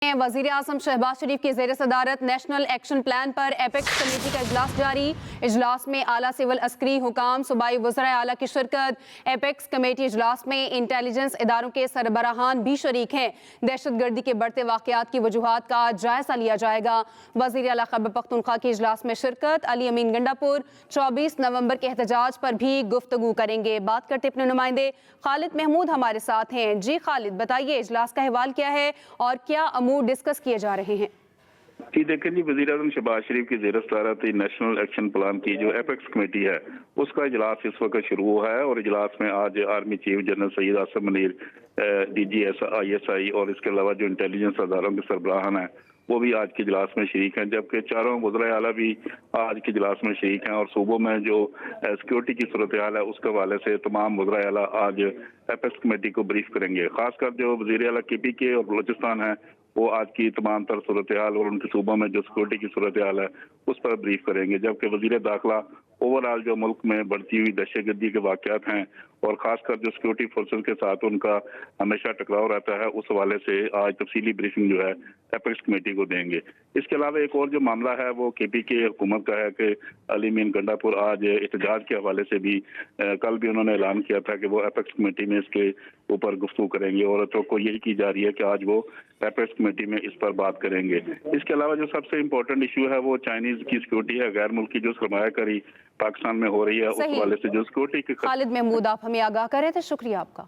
वज़ीर आज़म शहबाज शरीफ की ज़ेर सदारत नेशनल एक्शन प्लान पर एपेक्स कमेटी का इजलास जारी। इजलास में आला सिविल अस्करी हुकाम सूबाई वज़राए आला की शिरकत। एपेक्स कमेटी इजलास में इंटेलिजेंस इदारों के सरबराहान भी शरीक हैं। दहशत गर्दी के बढ़ते वाक़यात की वजूहात का जायज़ा लिया जाएगा। वज़ीर आला खैबर पख्तूनख्वा की इजलास में शिरकत। अली अमीन गंडापुर 24 नवंबर के एहतजाज पर भी गुफ्तगू करेंगे। बात करते अपने नुमाइंदे खालिद महमूद हमारे साथ हैं। जी खालिद, बताइए इजलास का अहवाल क्या है और क्या अमूर डिस्कस किए जा रहे हैं? जी देखें जी, वज़ीर आज़म शहबाज शरीफ की ज़ेर सदारत नेशनल एक्शन प्लान की जो एपेक्स कमेटी है उसका इजलास इस वक्त शुरू हुआ है। और इजलास में आज army chief general Syed Asim Munir, DGS ISI और इसके अलावा जो इंटेलिजेंस अदारों के सरबराहान हैं वो भी आज के इजलास में शरीक हैं, जबकि चारों वज़राए आला भी आज के इजलास में शरीक हैं। और सूबों में जो सिक्योरिटी की सूरत हाल है उसके हवाले से तमाम वज़राए आला आज एपेक्स कमेटी को ब्रीफ करेंगे। खासकर जो वज़ीर आला KPK और बलूचिस्तान है वो आज की तमाम तर सूरत हाल और उनके सूबों में जो सिक्योरिटी की सूरत हाल है उस पर ब्रीफ करेंगे। जबकि वज़ीर दाखिला ओवरऑल जो मुल्क में बढ़ती हुई दहशत गर्दी के वाक़यात हैं और ख़ासकर जो सिक्योरिटी फोर्सेस के साथ उनका हमेशा टकराव रहता है उस हवाले से आज तफसीली ब्रीफिंग जो है एपेक्स कमेटी को देंगे। इसके अलावा एक और जो मामला है वो KPK हुकूमत का है कि अली अमीन गंडापुर आज एहतजाज के हवाले से भी कल भी उन्होंने ऐलान किया था कि वो एपेक्स कमेटी में इसके ऊपर गुफ्तगू करेंगे और तो को यही की जा रही है कि आज वो एपेक्स कमेटी में इस पर बात करेंगे। इसके अलावा जो सबसे इम्पोर्टेंट इशू है वो चाइनीज की सिक्योरिटी है, गैर मुल्की जो सरमायाकारी पाकिस्तान में हो रही है उस हवाले से जो सिक्योरिटी के खालिद महमूद आप हमें आगाह कर रहे थे, शुक्रिया आपका।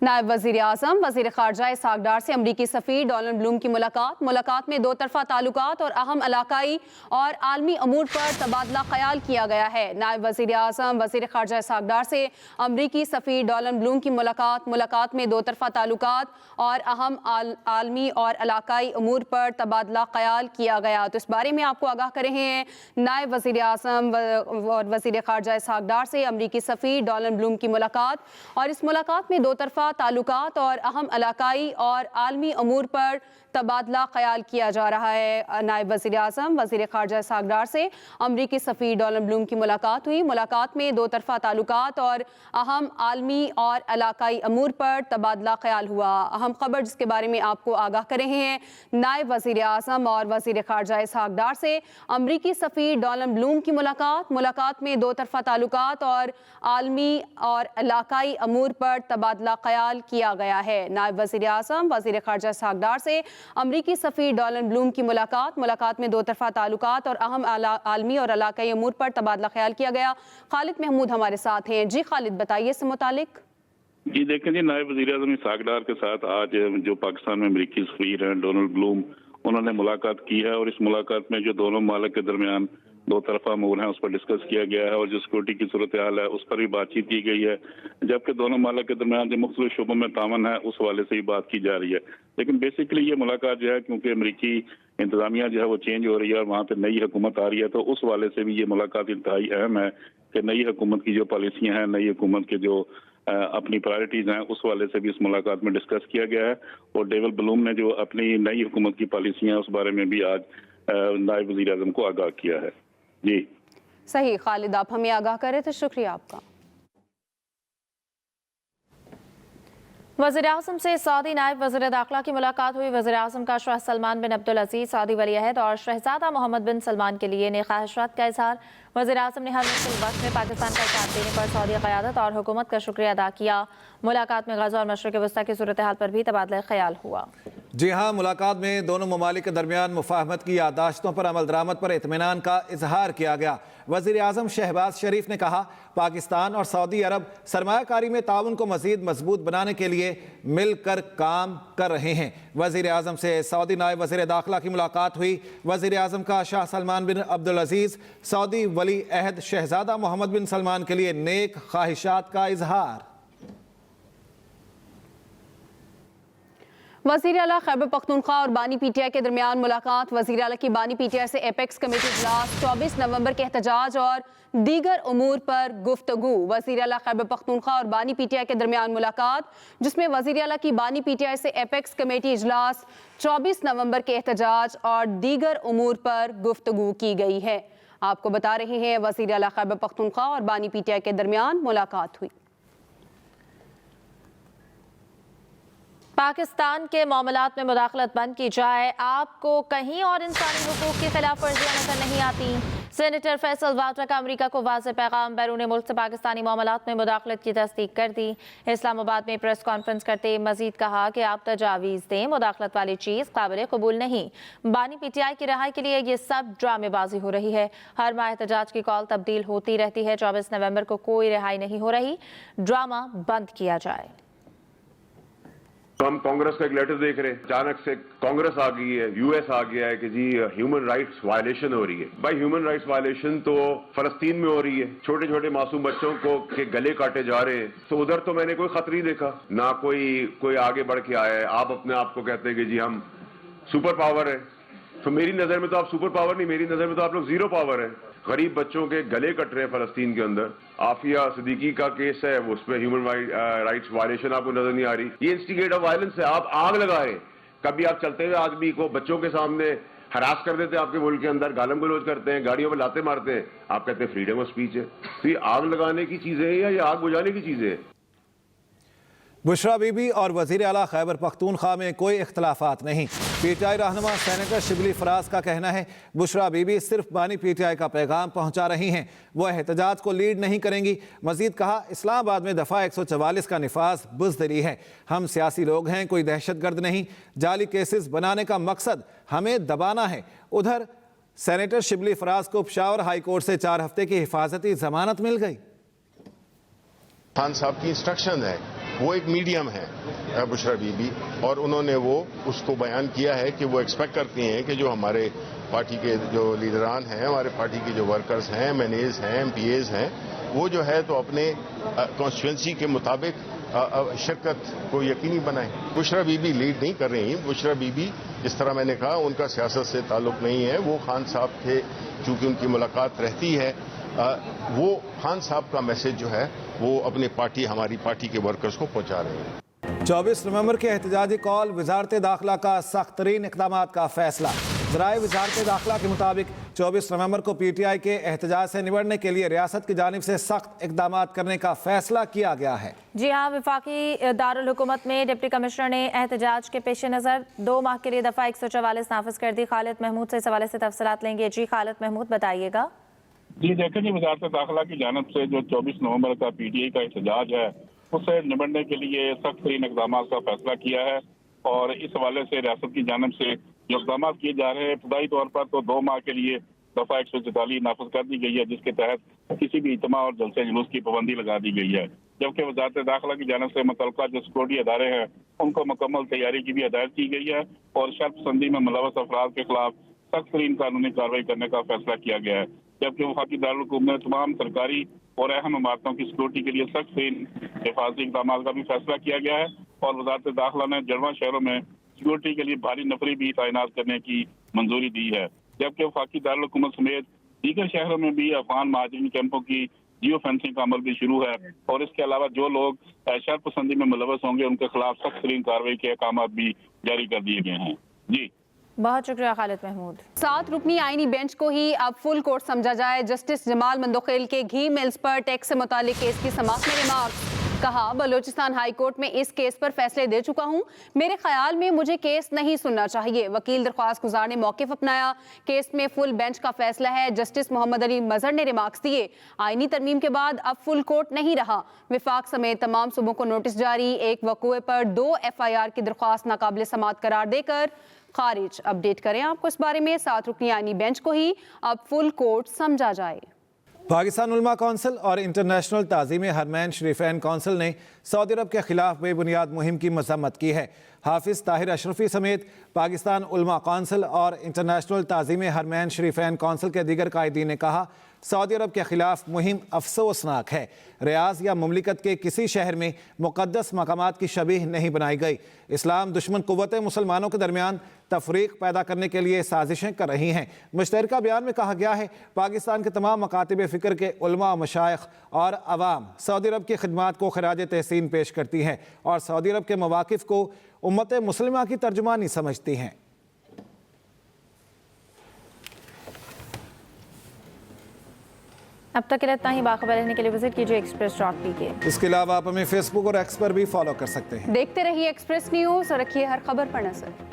नायब वज़ीर आज़म वज़ीर ख़ारजा इसहाक़ डार से अमरीकी सफ़ीर डोनाल्ड ब्लूम की मुलाकात में दो तरफ़ा ताल्लुकात और अहम इलाकाई और आलमी अमूर पर तबादला ख़याल किया गया है। नायब वज़ीर आज़म वज़ीर ख़ारजा इसहाक़ डार से अमरीकी सफ़ीर डोनाल्ड ब्लूम की मुलाकात में दो तरफ़ा ताल्लुकात और अहम आलमी और इलाकाई अमूर पर तबादला ख़याल किया गया। तो इस बारे में आपको आगाह कर रहे हैं नायब वज़ीर आज़म और वज़ीर ख़ारजा इसहाक़ डार से अमरीकी सफ़ीर डोनाल्ड ब्लूम की मुलाकात, और इस मुलाकात में दो तरफ़ा ताल्लुकात और अहम इलाकाई और आलमी अमूर पर तबादला ख़याल किया जा रहा है। नायब वज़ीर आज़म वज़ीर ख़ारजा इसहाक़ डार से अमरीकी सफ़ीर डोनाल्ड ब्लूम की मुलाकात हुई। मुलाकात में दो तरफ़ा ताल्लुकात और अहम आलमी और इलाकाई अमूर पर तबादला ख़याल हुआ। अहम खबर जिसके बारे में आपको आगाह कर रहे हैं नायब वज़ीर आज़म और वज़ीर ख़ारजा इसहाक़ डार से अमरीकी सफ़ीर डोनाल्ड ब्लूम की मुलाकात में दो तरफ़ा ताल्लुकात और आलमी और इलाकाई अमूर पर तबादला ख़याल किया गया है। नायब वज़ीर आज़म वज़ीर ख़ारजा इसहाक़ डार से अमरीकी सफ़ीर डोनाल्ड ब्लूम की मुलाकात में दो तरफ़ा ताल्लुकात और अहम आलमी और इलाकाई अमूर पर तबादला ख़याल किया गया। खालिद महमूद हमारे साथ हैं। जी खालिद, बताइए इससे मुतालिक। जी देखें जी, नायब वज़ीर आज़म इसहाक़ डार के साथ आज जो पाकिस्तान में अमरीकी सफ़ीर हैं डोनाल्ड ब्लूम उन्होंने मुलाकात की है और इस मुलाकात में जो दोनों मालिक के दरमियान दो तरफा अमूर हैं उस पर डिस्कस किया गया है और जो सिक्योरिटी की सूरत हाल है उस पर भी बातचीत की गई है। जबकि दोनों मालिक के दरमियान जो मुख्तलिफ शोबों में तावन है उस हवाले से ही बात की जा रही है। लेकिन बेसिकली ये मुलाकात जो है क्योंकि अमरीकी इंतजामिया जो है वो चेंज हो रही है और वहाँ पर नई हुकूमत आ रही है, तो उस हवाले से भी ये मुलाकात इंतहाई अहम है कि नई हुकूमत की जो पॉलिसियाँ हैं, नई हुकूमत के जो अपनी प्रायोरिटीज हैं उस वाले से भी इस मुलाकात में डिस्कस किया गया है। और डेविड ब्लूम ने जो अपनी नई हुकूमत की पॉलिसियाँ उस बारे में भी आज नायब वज़ीर आज़म को आगाह किया है। जी सही खालिद, आप हमें आगाह कर रहे थे, शुक्रिया आपका। वज़ीर आज़म से सऊदी नायब वज़ीर दाखिला की मुलाकात हुई। वज़ीर आज़म का शाह सलमान बिन अब्दुल अज़ीज़ सऊदी वली अहद और शहज़ादा मोहम्मद बिन सलमान के लिए नेक ख्वाहिशात का इज़हार। वज़ीर आज़म ने हर मुश्किल वक्त में पाकिस्तान का साथ देने पर सऊदी क़यादत और हुकूमत का शुक्रिया अदा किया। मुलाकात में गज़ा और मशरिक़ वस्ता की सूरत हाल पर भी तबादला ख़याल हुआ। जी हाँ, मुलाकात में दोनों ममालिक के दरमियान मुफाहमत की यादाश्तों पर अमल दरामद पर इत्मीनान का इजहार किया गया। वज़ीर आज़म शहबाज शरीफ ने कहा पाकिस्तान और सऊदी अरब सरमायाकारी में ताउन को मज़ीद मजबूत बनाने के लिए मिलकर काम कर रहे हैं। वज़ीर आज़म से सऊदी नायब वज़ीर दाखिला की मुलाकात हुई। वज़ीर आज़म का शाह सलमान बिन अब्दुल अज़ीज़ सऊदी वली अहद शहज़ादा मोहम्मद बिन सलमान के लिए नेक ख्वाहिशात का इजहार। वज़ीर आला खैबर पख्तूनख्वा और बानी PTI के दरमियान मुलाकात। वज़ीर आला की बानी PTI से एपेक्स कमेटी इजलास, 24 नवंबर के एहतजाज और दीगर उमूर पर गुफ्तगू। वज़ीर आला खैबर पख्तूनख्वा और बानी PTI के दरमियान मुलाकात जिसमें वज़ीर आला की बानी PTI से एपेक्स कमेटी इजलास, 24 नवंबर के एहतजाज और दीगर उमूर पर गुफ्तगू की गई है। आपको बता रहे हैं वज़ीर आला खैबर पख्तूनख्वा और बानी PTI के दरमियान मुलाकात हुई। पाकिस्तान के मामलात में मुदाखलत बंद की जाए, आपको कहीं और इंसानी हुकूक की खिलाफ वर्जियां नजर नहीं आती। सेनेटर फैसल वाड्रा का अमरीका को वाज़ेह पैगाम, बैरून मुल्क से पाकिस्तानी मामलात में मुदाखलत की तस्दीक कर दी। इस्लामाबाद में प्रेस कॉन्फ्रेंस करते मजीद कहा कि आप तजावीज़ दें, मुदाखलत वाली चीज़ काबिल कबूल नहीं। बानी PTI की रिहाई के लिए ये सब ड्रामेबाजी हो रही है। हर माह एहतजाज की कॉल तब्दील होती रहती है। 24 नवंबर को कोई रिहाई नहीं हो रही, ड्रामा बंद किया जाए। तो हम कांग्रेस का एक लेटर देख रहे हैं, अचानक से कांग्रेस आ गई है, यूएस आ गया है कि जी ह्यूमन राइट्स वायलेशन हो रही है। भाई ह्यूमन राइट्स वायलेशन तो फलस्तीन में हो रही है, छोटे छोटे मासूम बच्चों को के गले काटे जा रहे हैं। तो उधर तो मैंने कोई खतरा नहीं देखा, ना कोई आगे बढ़ के आया है। आप अपने आप को कहते हैं कि जी हम सुपर पावर है, तो मेरी नजर में तो आप सुपर पावर नहीं, मेरी नजर में तो आप लोग जीरो पावर है। गरीब बच्चों के गले कट रहे हैं फलस्तीन के अंदर। आफिया सिद्दीकी का केस है, उस पर ह्यूमन राइट्स वायलेशन आपको नजर नहीं आ रही। ये इंस्टिगेट ऑफ वायलेंस है। आप आग लगा रहे हैं। कभी आप चलते हुए आदमी को बच्चों के सामने हरास कर देते हैं, आपके मुल्क के अंदर गालम गलोच करते हैं, गाड़ियों पर लाते मारते हैं, आप कहते हैं फ्रीडम ऑफ स्पीच है। तो ये आग लगाने की चीजें हैं या ये आग बुझाने की चीजें हैं? बुशरा बीबी और वज़ीर आला खैबर पख्तूनख्वा में कोई इख्तलाफात नहीं। PTI रहनुमा सेनेटर शिबली फराज का कहना है बुशरा बीबी सिर्फ बानी PTI का पैगाम पहुंचा रही हैं, वो एहतजाज को लीड नहीं करेंगी। मजीद कहा इस्लामाबाद में दफ़ा 144 का निफाज बुज़दिली है। हम सियासी लोग हैं, कोई दहशतगर्द नहीं। जाली केसेस बनाने का मकसद हमें दबाना है। उधर सेनेटर शिबली फराज को पेशावर हाई कोर्ट से 4 हफ्ते की हिफाजती जमानत मिल गई। खान साहब की इंस्ट्रक्शन है, वो एक मीडियम है बुशरा बीबी, और उन्होंने वो उसको बयान किया है कि वो एक्सपेक्ट करती हैं कि जो हमारे पार्टी के जो लीडरान हैं, हमारे पार्टी के जो वर्कर्स हैं, MNAs हैं, MPAs हैं, वो जो है तो अपने कॉन्स्टिट्यूंसी के मुताबिक शिरकत को यकीनी बनाएं। बुशरा बीबी लीड नहीं कर रही। बुशरा बीबी, जिस तरह मैंने कहा, उनका सियासत से ताल्लुक नहीं है। वो खान साहब थे, चूंकि उनकी मुलाकात रहती है, वो खान साहब का मैसेज जो है वो अपनी पार्टी, हमारी पार्टी के वर्कर्स को पहुंचा रहे हैं। 24 नवंबर के एहतजाजी कॉल, वजारत दाखिला का सख्त तरीन इक़दाम का फैसला। ज़राए वजारत दाखिला के मुताबिक 24 नवंबर को PTI के एहतजाज से निबटने के लिए रियासत की जानिब से सख्त इक़दाम करने का फैसला किया गया है। जी हाँ, वफाकी दारुल हुकूमत में डिप्टी कमिश्नर ने एहतजाज के पेश नज़र 2 माह के लिए दफ़ा 144 नाफिज कर दी। खालिद महमूद से इस हवाले से तफसीलात लेंगे। जी खालिद महमूद, बताइएगा। जी देखें जी, वजारत दाखिला की जानिब से जो 24 नवंबर का PTI का एहतजाज है उससे निबटने के लिए सख्त तरीन इक़दाम का फैसला किया है। और इस हवाले से रियासत की जानिब से जो इक़दाम किए जा रहे हैं, इब्तदाई तौर पर तो 2 माह के लिए दफ़ा 144 नाफिज कर दी गई है, जिसके तहत किसी भी इज्तिमा और जलसे जुलूस की पाबंदी लगा दी गई है। जबकि वजारत दाखिला की जानिब से मुतल्लिका जो सिक्योरिटी अदारे हैं उनको मुकम्मल तैयारी की भी हिदायत की गई है और शर्त पसंदी में मुलव्वस अफराद के खिलाफ सख्त तरीन कानूनी कार्रवाई करने का फैसला किया गया है। जबकि वफाकी दारुल हुकूमत में तमाम सरकारी और अहम इमारतों की सिक्योरिटी के लिए सख्त तरीन हिफाजती इक़दाम का भी फैसला किया गया है। और वजारत दाखिला ने जड़वा शहरों में सिक्योरिटी के लिए भारी नफरी भी तैनात करने की मंजूरी दी है। जबकि वफाकी दारुल हुकूमत समेत दीगर शहरों में भी अफगान महाजरीन कैंपों की जियो फेंसिंग का अमल भी शुरू है। और इसके अलावा जो लोग शर्त पसंदी में मुलव्वस होंगे उनके खिलाफ सख्त तरीन कार्रवाई के अहकाम भी जारी कर दिए गए हैं। जी, बहुत शुक्रिया खालिद महमूद। 7 रुकनी आईनी बेंच को ही अब फुल कोर्ट समझा जाए। जस्टिस जमाल मंदोखेल के घी मिल्स पर टैक्स से मुतालिक केस की समाअत में रिमार्क्स। कहा, बलूचिस्तान हाई कोर्ट में इस केस पर फैसले दे चुका हूं, मेरे ख्याल में मुझे केस नहीं सुनना चाहिए। वकील दरख्वास्त गुजार ने मौक़िफ़ अपनाया। केस में फुल बेंच का फैसला है। जस्टिस मोहम्मद अली मजहर ने रिमार्क्स दिए। आईनी तरमीम के बाद अब फुल कोर्ट नहीं रहा। विफाक समेत तमाम सूबों को नोटिस जारी। एक वक़ूए पर 2 FIR की दरख्वास्त नाकाबिल समाअत करार देकर खारिज। अपडेट करें आपको इस बारे में। 7 रुकनी आईनी बेंच को ही अब फुल कोर्ट समझा जाए। पाकिस्तान उलमा कौंसिल और इंटरनेशनल ताज़ीम हरमैन शरीफैन कौंसिल ने सऊदी अरब के खिलाफ बेबुनियाद मुहिम की मज़म्मत की है। हाफिज़ ताहिर अशरफी समेत पाकिस्तान उलमा कौंसिल और इंटरनेशनल ताज़ीम हरमैन शरीफैन कौंसिल के दीगर कायदीन ने कहा, सऊदी अरब के खिलाफ मुहिम अफसोसनाक है। रियाज या मुमलिकत के किसी शहर में मुक़द्दस मकामात की शबीह नहीं बनाई गई। इस्लाम दुश्मन कुव्वतें मुसलमानों के दरमियान तफरीक पैदा करने के लिए साजिशें कर रही हैं। मुश्तरका बयान में कहा गया है, पाकिस्तान के तमाम मकातिब फ़िक्र के उलमा, मशाइख और अवाम सऊदी अरब की खिदमात को खराज तहसीन पेश करती हैं और सऊदी अरब के मवाक़िफ़ को उम्मत मुस्लिमा की तर्जुमानी समझती हैं। अब तक के लिए इतना ही। बाखबर रहने के लिए विजिट कीजिए express.pk। इसके अलावा आप हमें फेसबुक और एक्स पर भी फॉलो कर सकते हैं। देखते रहिए एक्सप्रेस न्यूज और रखिए हर खबर पर नजर।